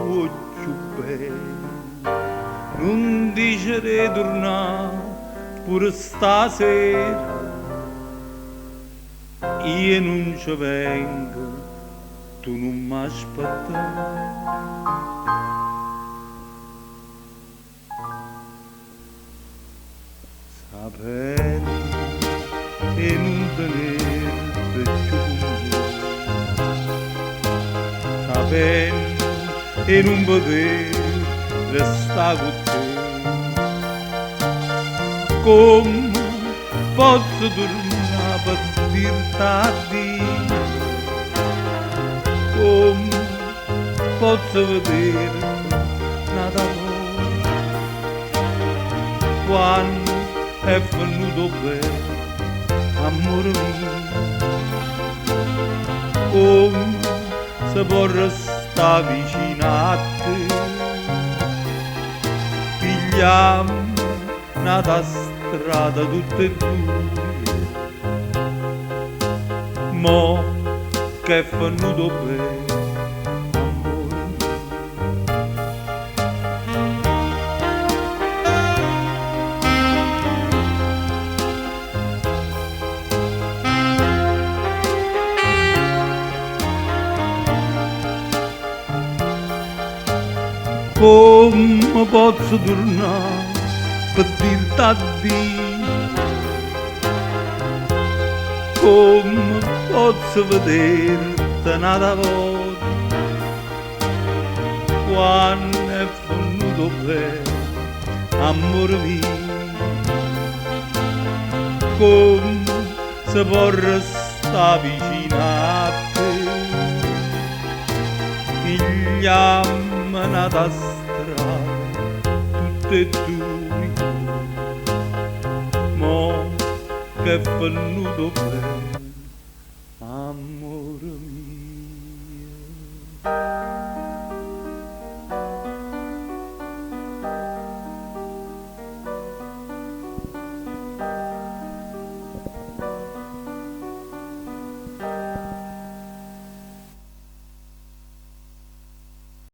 occhio bello, non dice di tornare pure stasera, io non ci vengo, tu non mi aspettare. Sapendo e non tenere più con me, sapendo e non poter restare con te, come posso tornare per dirti addio, come posso vederti nata volta, quando è venuto bene, amore mio, come se può restare vicino a te, pigliamo una strada tutte e due, mo che è venuto bene, amore mio. Come posso tornare per dirti addio? Come posso vederti un'altra volta? Quando è venuto bene, amore mio, come se può restare vicino a te, pigliamo una strada tutte e due, mo che è venuto bene.